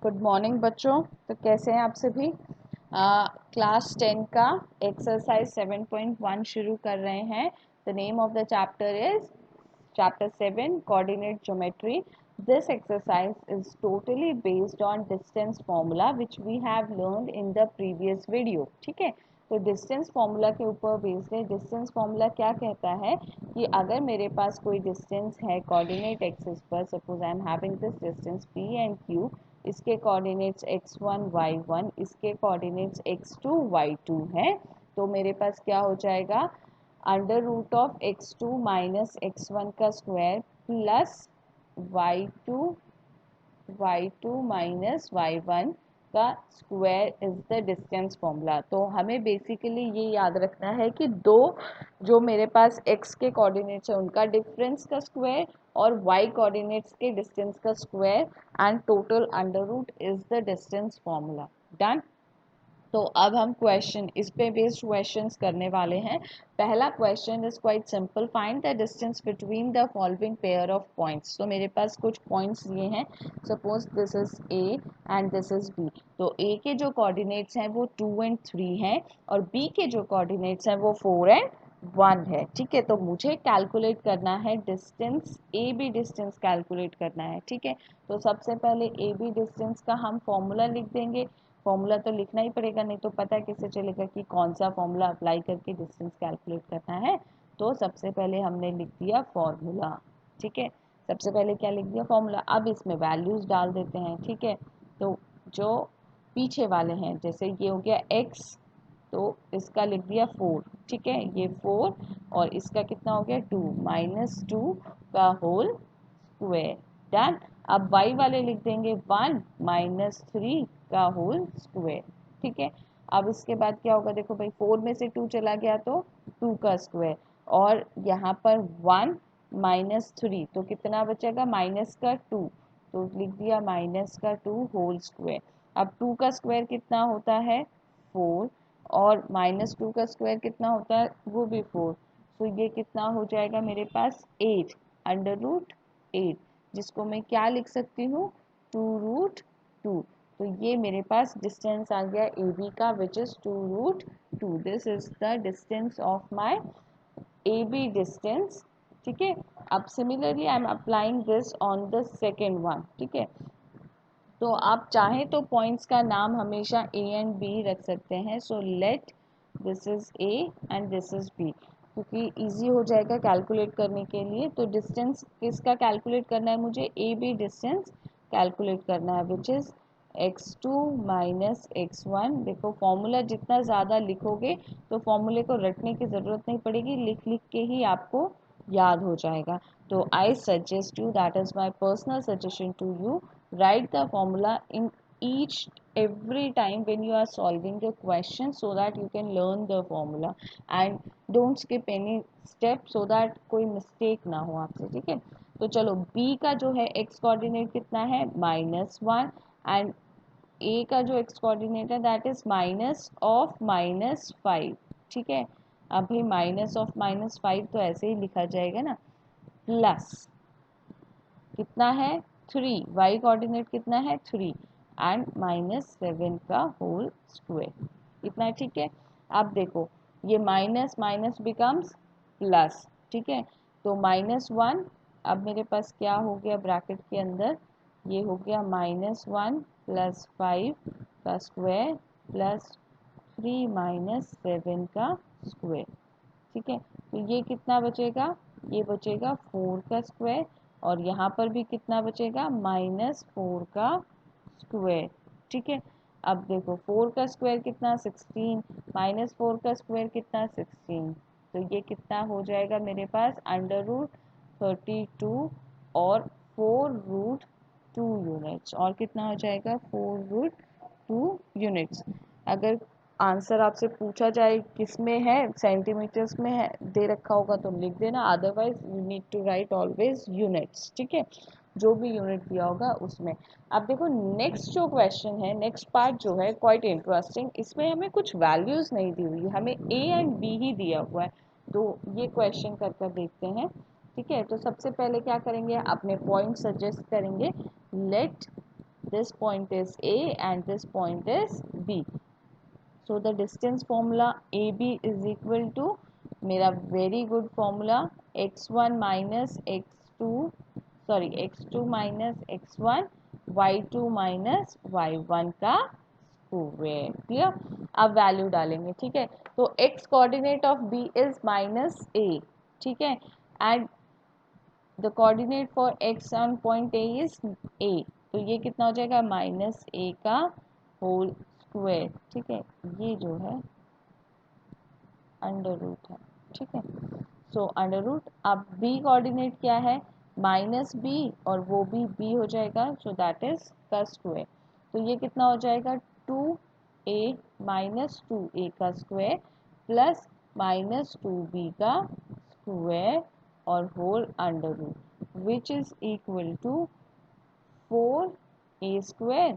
Good morning बच्चों। तो कैसे हैं आप सभी। क्लास 10 का एक्सरसाइज 7.1 शुरू कर रहे हैं। The name of the chapter is chapter 7 coordinate geometry. This exercise is totally based on distance formula which we have learned in the previous video. ठीक है, तो डिस्टेंस फॉर्मूला के ऊपर बेस्ड है। डिस्टेंस फॉर्मूला क्या कहता है कि अगर मेरे पास कोई डिस्टेंस है कोऑर्डिनेट एक्सिस पर, suppose I am having this distance P and Q, इसके कोऑर्डिनेट्स x1 y1, इसके कोऑर्डिनेट्स x2 y2 हैं, तो मेरे पास क्या हो जाएगा, under root of x2 minus x1 का square plus y2 minus y1 का square is the distance formula. तो हमें बेसिकली ये याद रखना है कि दो जो मेरे पास x के कोऑर्डिनेट्स है उनका डिफरेंस का स्क्वायर और y कोऑर्डिनेट्स के डिस्टेंस का square and total under root is the distance formula. Done. तो अब हम क्वेश्चन इस पे बेस्ड क्वेश्चंस करने वाले हैं। पहला question is quite simple, find the distance between the following pair of points. तो मेरे पास कुछ पॉइंट्स ये हैं, suppose this is A and this is B. तो ए के जो कोऑर्डिनेट्स हैं वो 2 एंड 3 हैं और बी के जो कोऑर्डिनेट्स हैं वो 4 एंड 1 है। ठीक है, तो मुझे कैलकुलेट करना है distance, A B distance calculate करना है। ठीक है, तो सबसे पहले ए बी डिस्टेंस का हम फॉर्मूला लिख देंगे। फॉर्मूला तो लिखना ही पड़ेगा, नहीं तो पता कैसे चलेगा कि कौन सा फॉर्मूला अप्लाई करके डिस्टेंस कैलकुलेट करना है। तो सबसे पहले हमने लिख दिया फॉर्मूला। ठीक है, सबसे पहले क्या लिख दिया, फॉर्मूला। अब इसमें वैल्यूज डाल देते हैं। ठीक है, तो जो पीछे वाले हैं, जैसे ये हो गया x, तो इसका लिख दिया 4। ठीक है, ये 4 और इसका कितना हो गया 2, -2 का होल स्क्वायर। डन। अब y वाले लिख देंगे 1 -3 का होल स्क्वायर। ठीक है, अब इसके बाद क्या होगा, देखो भाई 4 में से 2 चला गया तो 2 का स्क्वायर और यहाँ पर 1 -3 तो कितना बचेगा, माइनस का 2, तो लिख दिया माइनस का 2 होल स्क्वायर। अब 2 का स्क्वायर कितना होता है 4 और -2 का स्क्वायर कितना होता है वो भी 4, तो ये कितना हो जाएगा मेरे पास 8 अंडर रूट 8, जिसको मैं क्या लिख सकती हूँ 2√2। तो ये मेरे पास डिस्टेंस आ गया ए बी का which is 2√2। This is the distance of my A B distance. ठीक है, अब similarly I am applying this on the second one. ठीक है, तो आप चाहें तो पॉइंट्स का नाम हमेशा ए एंड बी रख सकते हैं। So let this is A and this is B, क्योंकि इजी हो जाएगा कैलकुलेट करने के लिए। तो डिस्टेंस किसका कैलकुलेट करना है, मुझे ए बी डिस्टेंस कैलकुलेट करना है which is x2 minus x1। देखो फॉर्मूला जितना ज़्यादा लिखोगे तो फॉर्मूले को रटने की ज़रूरत नहीं पड़ेगी, लिख लिख के ही आपको याद हो जाएगा। तो I suggest you, that is my personal suggestion to you, write the formula in each every time when you are solving the question so that you can learn the formula and don't skip any step so that कोई mistake ना हो आपसे। ठीक है, तो चलो b का जो है x कोऑर्डिनेट कितना है -1 एंड a का जो x कोऑर्डिनेट है दैट इज माइनस ऑफ -5। ठीक है, अभी माइनस ऑफ -5 तो ऐसे ही लिखा जाएगा ना, प्लस कितना है 3, y कोऑर्डिनेट कितना है 3 एंड -7 का होल स्क्वायर, इतना है। ठीक है, अब देखो ये माइनस माइनस बिकम्स प्लस। ठीक है, तो -1, अब मेरे पास क्या हो गया ब्रैकेट के अंदर, ये हो गया -1 + 5 का स्क्वायर प्लस 3 - 7 का स्क्वायर। ठीक है, तो ये कितना बचेगा, ये बचेगा 4 का स्क्वायर और यहाँ पर भी कितना बचेगा -4 का स्क्वायर। ठीक है, अब देखो 4 का स्क्वायर कितना 16, -4 का स्क्वायर कितना 16, तो ये कितना हो जाएगा मेरे पास √32 और 4√2 यूनिट्स, और कितना हो जाएगा 4√2 यूनिट्स। अगर आंसर आपसे पूछा जाए किस में है, सेंटीमीटर्स में है दे रखा होगा तो लिख देना, otherwise you need to write always units. ठीक है, जो भी यूनिट दिया होगा उसमें। अब देखो नेक्स्ट जो क्वेश्चन है, नेक्स्ट पार्ट जो है क्वाइट इंटरेस्टिंग, इसमें हमें कुछ वैल्यूज नहीं दी हुई, हमें ए एंड बी ही दिया हुआ है। तो ये क्वेश्चन कर कर देखते हैं। ठीक है, तो सबसे पहले क्या करेंगे, अपने पॉइंट सजेस्ट करेंगे। Let this point is A and this point is B. So the distance formula AB is equal to मेरा very good formula x1 minus x2 sorry x2 minus x1 y2 minus y1 का square. Clear? अब value डालेंगे, ठीक है। तो x coordinate of B is minus a, ठीक है, and the coordinate for x on point A is a, तो ये कितना हो जाएगा माइनस a का होल स्क्वायर, ठीक है। ये जो है अंडर रूट है, ठीक है। सो अंडर रूट, अब b कोऑर्डिनेट क्या है माइनस b, और वो भी b हो जाएगा, सो दैट इज का स्क्वायर। तो ये कितना हो जाएगा 2a माइनस 2a का स्क्वायर प्लस माइनस 2b का स्क्वायर और whole under root which is equal to 4a square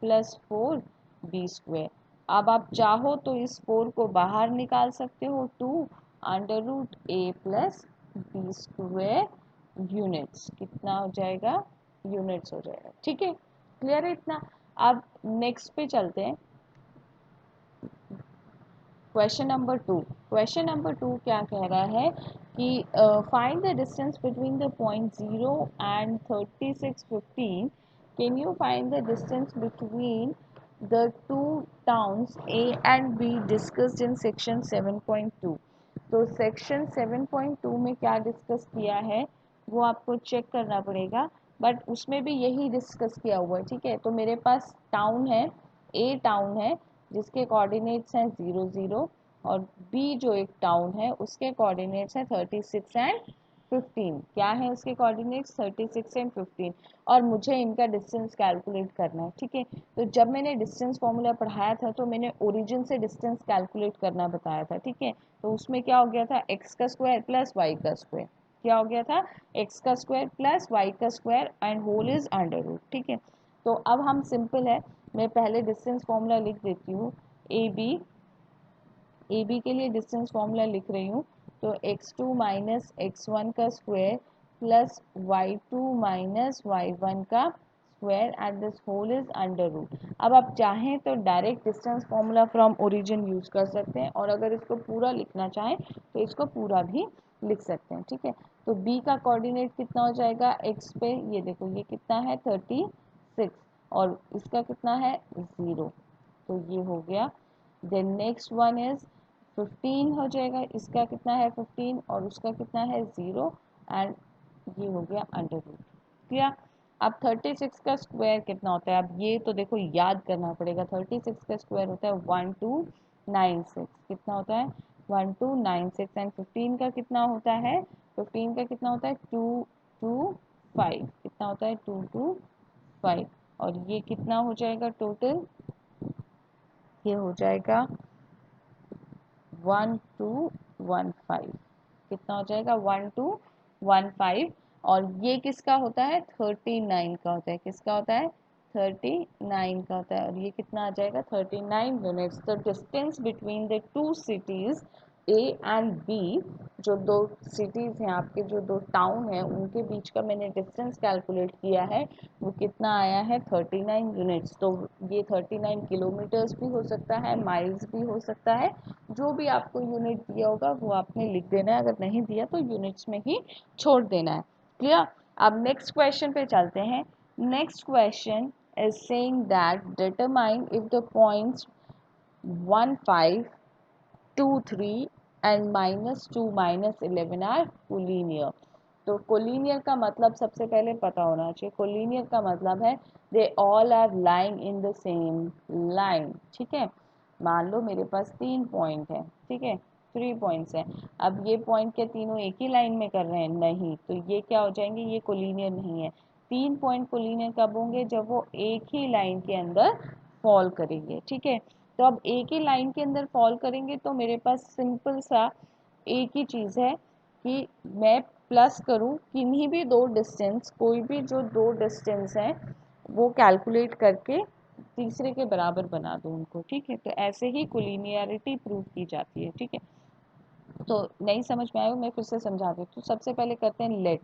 plus 4b square. अब आप चाहो तो इस 4 को बाहर निकाल सकते हो, 2 under root a plus B square units कितना हो जाएगा, यूनिट्स हो जाएगा, ठीक है। क्लियर है इतना? अब नेक्स्ट पे चलते हैं, क्वेश्चन नंबर 2। क्वेश्चन नंबर 2 क्या कह रहा है कि find the distance between the point 0 and 3615। Can you find the distance between the two towns A and B discussed in section 7.2। तो सेक्शन 7.2 में क्या डिस्कस किया है वो आपको चेक करना पड़ेगा, बट उसमें भी यही डिस्कस किया हुआ है, ठीक है। तो मेरे पास टाउन है, A टाउन है जिसके कोऑर्डिनेट्स हैं 0 0, और B जो एक टाउन है उसके कोऑर्डिनेट्स हैं 36 एंड 15। क्या है उसके कोऑर्डिनेट्स 36 एंड 15, और मुझे इनका डिस्टेंस कैलकुलेट करना है, ठीक है। तो जब मैंने डिस्टेंस फॉर्मूला पढ़ाया था तो मैंने ओरिजिन से डिस्टेंस कैलकुलेट करना बताया था, ठीक है। तो उसमें क्या हो गया था x का स्क्वायर प्लस y का स्क्वायर, क्या हो गया था x का स्क्वायर प्लस y का square and whole is under root, ठीक है। तो अब हम सिंपल है, मैं पहले डिस्टेंस फॉर्मूला लिख देती हूँ। ए बी के लिए डिस्टेंस फॉर्मूला लिख रही हूँ, तो x2 माइनस x1 का square plus y2 minus y1 का square and this whole is under root. अब आप चाहें तो direct distance formula from origin use कर सकते हैं, और अगर इसको पूरा लिखना चाहें तो इसको पूरा भी लिख सकते हैं, ठीक है। तो b का कोऑर्डिनेट कितना हो जाएगा x पे, ये देखो ये कितना है 36, और इसका कितना है 0, तो ये हो गया। देन नेक्स्ट वन इज 15 हो जाएगा, इसका कितना है 15 और उसका कितना है 0, एंड ये हो गया अंडर रूट, क्लियर। अब 36 का स्क्वायर कितना होता है, अब ये तो देखो याद करना पड़ेगा। 36 का स्क्वायर होता है 1296, कितना होता है 1296, एंड 15 का कितना होता है, 15 का कितना होता है 225, कितना होता है 225, और ये कितना हो जाएगा टोटल, ये हो जाएगा 1215, कितना हो जाएगा 1215, और ये किसका होता है 39 का होता है, किसका होता है 39 का होता है, और ये कितना आ जाएगा 39 units. The distance between the two cities A and B, जो दो सिटीज़ हैं आपके, जो दो टाउन हैं उनके बीच का मैंने डिस्टेंस कैलकुलेट किया है, वो कितना आया है 39 यूनिट्स। तो ये 39 किलोमीटर्स भी हो सकता है, माइल्स भी हो सकता है, जो भी आपको यूनिट दिया होगा वो आपने लिख देना है, अगर नहीं दिया तो यूनिट्स में ही छोड़ देना है, क्लियर। अब नेक्स्ट क्वेश्चन पे चलते हैं। Next question is saying that determine if the points 1 5 2 3 and -2 -11 are collinear. तो कोलिनियर का मतलब सबसे पहले पता होना चाहिए। कोलिनियर का मतलब है they all are lying in the same line, ठीक है। मान लो मेरे पास 3 पॉइंट है, ठीक है, 3 पॉइंट्स हैं। अब ये पॉइंट क्या तीनों एक ही लाइन में कर रहे हैं, नहीं, तो ये क्या हो जाएंगे, ये कोलिनियर नहीं है। 3 पॉइंट कोलिनियर कब होंगे, जब वो एक ही लाइन के अंदर फॉल करेंगे, ठीक है। तो अब एक ही लाइन के अंदर फॉल करेंगे तो मेरे पास सिंपल सा एक ही चीज़ है कि मैं प्लस करूँ किन्हीं भी दो डिस्टेंस, कोई भी जो दो डिस्टेंस हैं वो कैलकुलेट करके तीसरे के बराबर बना दूँ उनको, ठीक है। तो ऐसे ही कोलिनियरिटी प्रूव की जाती है, ठीक है। तो नहीं समझ में आया मैं फिर से समझा देती हूँ। सबसे पहले करते हैं लेट,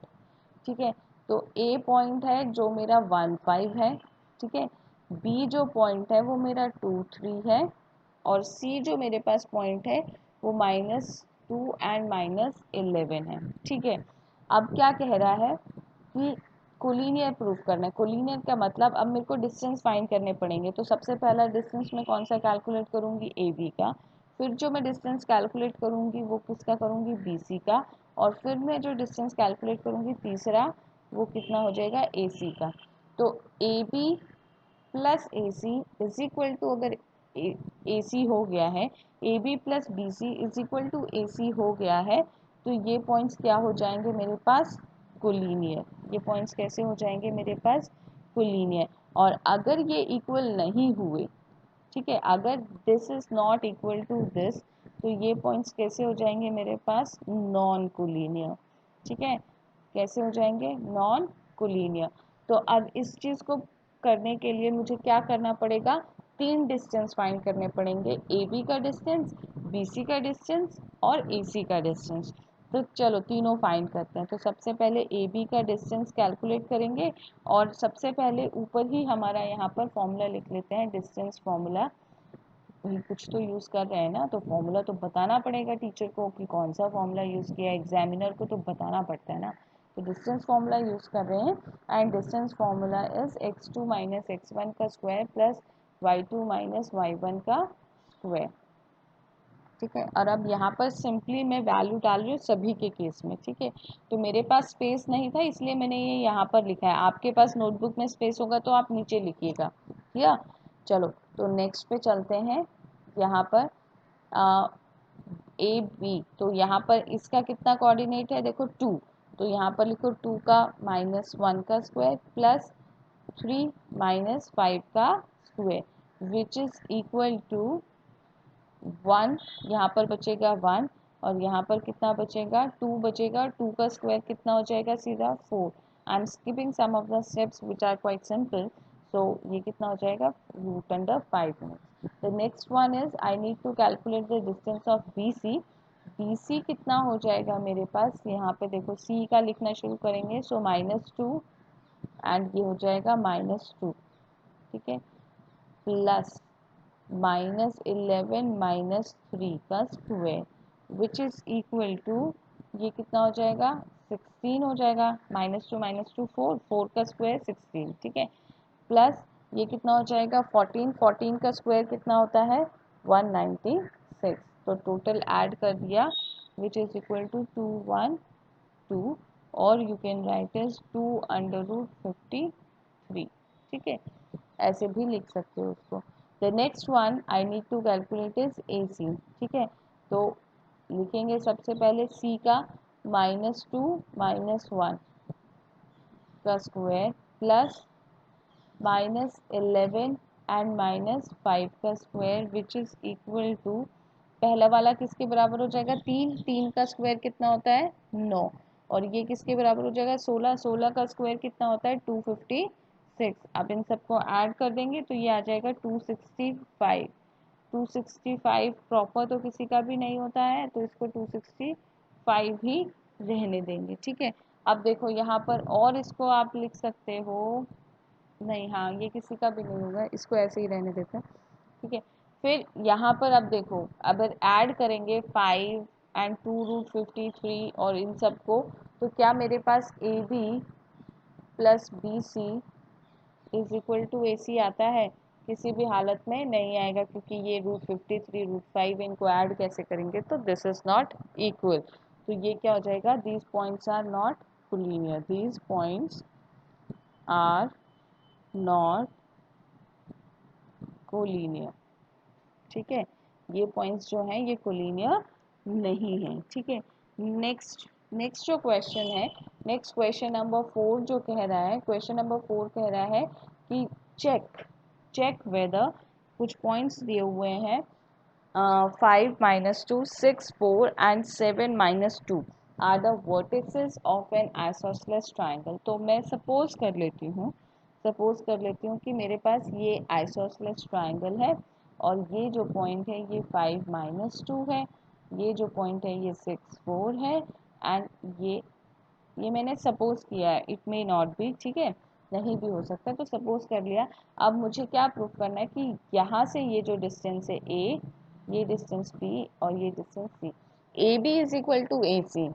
ठीक है। तो ए पॉइंट है जो मेरा 1 5 है, ठीक है। बी जो पॉइंट है वो मेरा 2 3 है, और सी जो मेरे पास पॉइंट है वो -2 एंड -11 है। ठीक है। अब क्या कह रहा है कि कोलिनियर प्रूफ करना है। कोलिनियर का मतलब अब मेरे को डिस्टेंस फाइंड करने पड़ेंगे। तो सबसे पहला डिस्टेंस मैं कौन सा कैलकुलेट करूंगी, ए बी का। फिर जो मैं डिस्टेंस कैलकुलेट करूंगी वो किसका करूंगी, बी सी का। और फिर मैं जो डिस्टेंस कैलकुलेट करूंगी तीसरा, वो कितना हो जाएगा, ए सी का। तो A B plus A C is equal to, अगर ए सी हो गया है, A B plus B C is equal to A C हो गया है, तो ये पॉइंट्स क्या हो जाएंगे मेरे पास, कोलिनियर। ये पॉइंट्स कैसे हो जाएंगे मेरे पास, कोलिनियर। और अगर ये इक्वल नहीं हुए, ठीक है, अगर this is not equal to this, तो ये पॉइंट्स कैसे हो जाएंगे मेरे पास, नॉन कोलिनियर। ठीक है, कैसे हो जाएंगे, नॉन कोलिनियर। तो अब इस चीज़ को करने के लिए मुझे क्या करना पड़ेगा, 3 डिस्टेंस फाइंड करने पड़ेंगे, ए बी का डिस्टेंस, बी सी का डिस्टेंस और ए सी का डिस्टेंस। तो चलो तीनों फाइंड करते हैं। तो सबसे पहले ए बी का डिस्टेंस कैलकुलेट करेंगे, और सबसे पहले ऊपर ही हमारा यहाँ पर फॉर्मूला लिख लेते हैं, डिस्टेंस फॉर्मूला। कुछ तो यूज़ कर रहे हैं ना, तो फॉर्मूला तो बताना पड़ेगा टीचर को कि कौन सा फॉर्मूला यूज़ किया है, एग्जामिनर को तो बताना पड़ता है ना। तो डिस्टेंस फॉर्मूला यूज़ कर रहे हैं, and distance formula is x2 minus x1 का square plus y2 minus y1 का स्क्वायर। ठीक है, और अब यहाँ पर सिंपली मैं वैल्यू डाल रही हूँ सभी के केस में। ठीक है, तो मेरे पास स्पेस नहीं था इसलिए मैंने ये यहाँ पर लिखा है। आपके पास नोटबुक में स्पेस होगा तो आप नीचे लिखिएगा। या चलो, तो नेक्स्ट पे चलते हैं। यहाँ पर ए बी, तो यहाँ पर इसका कितना कोऑर्डिनेट है, देखो 2। तो यहाँ पर लिखो 2 का -1 का स्क्वायर प्लस 3 -5 का square, which is equal to 1। यहाँ पर बचेगा 1, और यहाँ पर कितना बचेगा, 2 बचेगा। 2 का स्क्वायर कितना हो जाएगा, सीधा 4। I am skipping some of the steps which are quite simple. So ये कितना हो जाएगा, root under 5 minutes. The next one is I need to calculate the distance of B C. B C कितना हो जाएगा मेरे पास, यहाँ पे देखो सी का लिखना शुरू करेंगे। सो -2 एंड ये हो जाएगा -2। ठीक है, प्लस -11 -3 का square which is equal to, ये कितना हो जाएगा, 16 हो जाएगा। -2 4, 4 का स्क्वायर 16। ठीक है, प्लस ये कितना हो जाएगा, 14। 14 का स्क्वायर कितना होता है, 196। तो टोटल ऐड कर दिया, विच इज इक्वल टू 212, और यू कैन राइट इज 2√53। ठीक है, ऐसे भी लिख सकते हो उसको। The next one I need to calculate is A C. ठीक है, तो लिखेंगे सबसे पहले सी का -2 -1 का स्क्वायर प्लस -11 एंड -5 का square, which is equal to, पहला वाला किसके बराबर हो जाएगा, 3। 3 का स्क्वायर कितना होता है, 9। और ये किसके बराबर हो जाएगा, 16। 16 का स्क्वायर कितना होता है, 256। अब इन सबको ऐड कर देंगे तो ये आ जाएगा 265। 265 प्रॉपर तो किसी का भी नहीं होता है, तो इसको 265 ही रहने देंगे। ठीक है, अब देखो यहाँ पर और इसको आप लिख सकते हो, नहीं, हाँ, ये किसी का भी नहीं होगा, इसको ऐसे ही रहने देते हैं। ठीक है, फिर यहाँ पर अब देखो, अगर ऐड करेंगे 5 एंड 2√53 और इन सबको, तो क्या मेरे पास A B plus B C is equal to A C आता है, किसी भी हालत में नहीं आएगा, क्योंकि ये √53 √5 इनको ऐड कैसे करेंगे, तो दिस इज नॉट इक्वल। तो ये क्या हो जाएगा, these points are not collinear, these points are not collinear. ठीक है, ये पॉइंट्स जो हैं ये कोलिनियर नहीं है। ठीक है, नेक्स्ट नेक्स्ट जो क्वेश्चन है, नेक्स्ट क्वेश्चन नंबर 4 जो कह रहा है, क्वेश्चन नंबर 4 कह रहा है कि चेक चेक वेदर, कुछ पॉइंट्स दिए हुए हैं, 5 -2 6 4 and 7 -2 are the vertices of an isosceles triangle. तो मैं सपोज कर लेती हूँ कि मेरे पास ये आइसोसेलेस ट्राइंगल है, और ये जो पॉइंट है ये 5 -2 है, ये जो पॉइंट है ये 6 4 है, एंड ये मैंने सपोज किया है, इट मे नॉट बी। ठीक है, नहीं भी हो सकता। तो सपोज कर लिया, अब मुझे क्या प्रूव करना है कि यहाँ से ये जो डिस्टेंस है ए, ये डिस्टेंस बी और ये distance C, A B is equal to A C.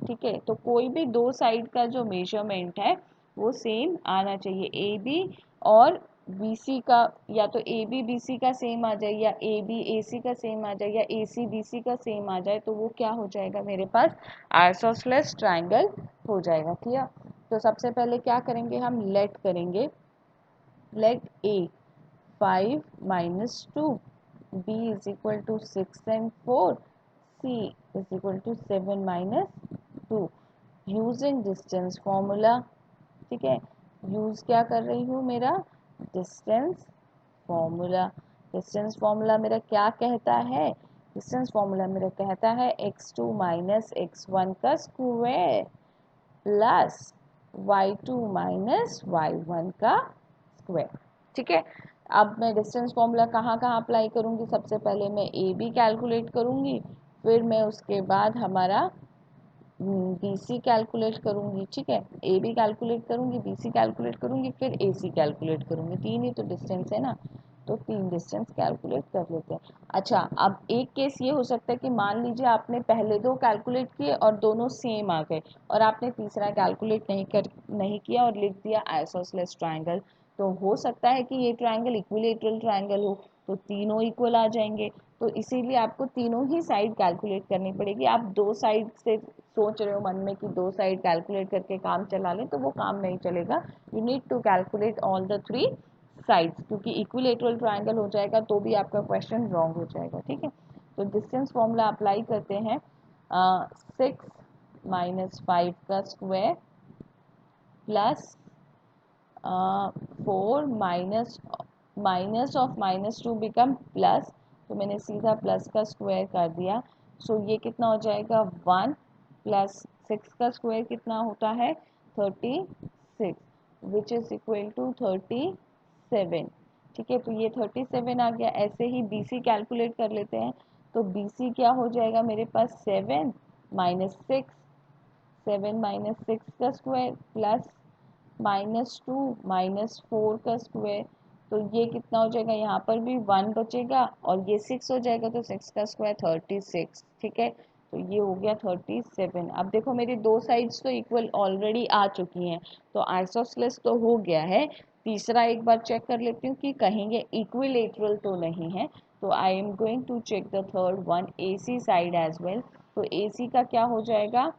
ठीक है, तो कोई भी दो साइड का जो मेजरमेंट है वो सेम आना चाहिए। ए बी और बी सी का, या तो ए बी बी सी का सेम आ जाए, या ए बी ए सी का सेम आ जाए, या ए सी बी सी का सेम आ जाए, तो वो क्या हो जाएगा मेरे पास, आइसोसेलेस ट्राइंगल हो जाएगा। ठीक है, तो सबसे पहले क्या करेंगे, हम लेट करेंगे, late A 5 minus 2, b is equal to 6 and 4, c is equal to 7 minus 2, using distance formula। ठीक है, यूज क्या कर रही हूँ, मेरा डिस्टेंस फॉर्मूला। डिस्टेंस फॉर्मूला मेरा क्या कहता है, डिस्टेंस फॉर्मूला मेरा कहता है x2 माइनस x1 का square plus y2 minus y1 का स्क्वायर। ठीक है, अब मैं डिस्टेंस फॉर्मूला कहाँ कहाँ अप्लाई करूँगी, सबसे पहले मैं ए बी कैलकुलेट करूँगी, फिर मैं उसके बाद हमारा बी सी कैलकुलेट करूँगी। ठीक है, ए बी कैलकुलेट करूँगी, बी सी कैलकुलेट करूँगी, फिर ए सी कैलकुलेट करूँगी। तीन ही तो डिस्टेंस है ना, तो तीन डिस्टेंस कैलकुलेट कर लेते हैं। अच्छा, अब एक केस ये हो सकता है कि मान लीजिए आपने पहले दो कैलकुलेट किए और दोनों सेम आ गए, और आपने तीसरा कैलकुलेट नहीं किया और लिख दिया आइसोसेलेस ट्राइंगल। तो हो सकता है कि ये ट्राइंगल इक्विलेटरल ट्राइंगल हो, तो तीनों इक्वल आ जाएंगे। तो इसीलिए आपको तीनों ही साइड कैलकुलेट करनी पड़ेगी। आप दो साइड से सोच रहे हो मन में कि दो साइड कैलकुलेट करके काम चला लें, तो वो काम नहीं चलेगा। You need to calculate all the three sides, क्योंकि इक्विलेटरल ट्राइंगल हो जाएगा तो भी आपका क्वेश्चन रॉन्ग हो जाएगा। ठीक है, तो डिस्टेंस फॉर्मूला अप्लाई करते हैं, 6 माइनस 5 का square plus 4 minus of -2 become plus, तो मैंने सीधा प्लस का स्क्वायर कर दिया। सो ये कितना हो जाएगा, 1 प्लस 6 का स्क्वायर कितना होता है, 36, विच इज इक्वल टू 37। ठीक है, तो ये 37 आ गया। ऐसे ही बी सी कैलकुलेट कर लेते हैं, तो बी सी क्या हो जाएगा मेरे पास, 7 माइनस 6, 7 माइनस 6 का स्क्वायर प्लस -2 -4 का स्क्वायर, तो ये कितना हो जाएगा, यहाँ पर भी 1 बचेगा और ये 6 हो जाएगा, तो 6 का स्क्वायर 36। ठीक है, तो ये हो गया 37। अब देखो मेरी दो साइड्स तो इक्वल ऑलरेडी आ चुकी हैं, तो आइसोसेलेस तो हो गया है। तीसरा एक बार चेक कर लेती हूँ कि कहीं ये इक्विलेटरल तो नहीं है, तो I am going to check the third one, A C side as well. तो ए सी का क्या हो जाएगा,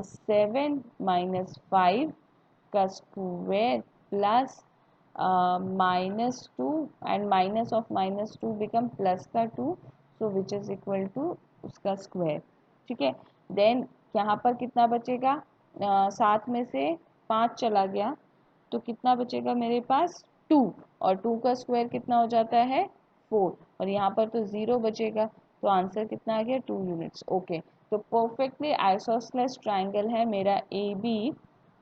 7 माइनस 5 का square plus -2 and minus of -2 become plus का 2, सो विच इज इक्वल टू उसका स्क्वायर। ठीक है, देन यहाँ पर कितना बचेगा, 7 में से 5 चला गया, तो कितना बचेगा मेरे पास, 2, और 2 का स्क्वायर कितना हो जाता है, 4, और यहाँ पर तो 0 बचेगा, तो आंसर कितना आ गया, 2 यूनिट्स। ओके, तो परफेक्टली आइसोसेलेस ट्राइंगल है मेरा A B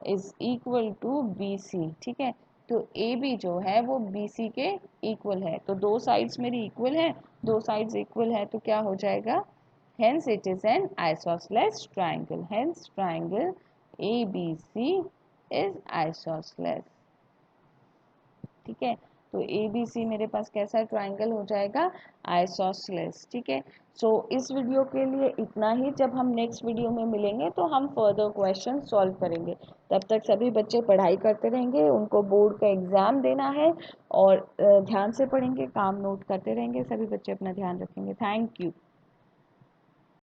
is equal to B C. ठीक है, तो ए बी जो है वो बी सी के इक्वल है, तो दो साइड्स मेरी इक्वल है, दो साइड्स इक्वल है, तो क्या हो जाएगा, hence it is an isosceles triangle, hence triangle ABC is isosceles। ठीक है, तो ए बी सी मेरे पास कैसा ट्राइंगल हो जाएगा, आइसोसेलेस। ठीक है, सो इस वीडियो के लिए इतना ही। जब हम नेक्स्ट वीडियो में मिलेंगे तो हम फर्दर क्वेश्चन सॉल्व करेंगे। तब तक सभी बच्चे पढ़ाई करते रहेंगे, उनको बोर्ड का एग्ज़ाम देना है, और ध्यान से पढ़ेंगे, काम नोट करते रहेंगे, सभी बच्चे अपना ध्यान रखेंगे। Thank you.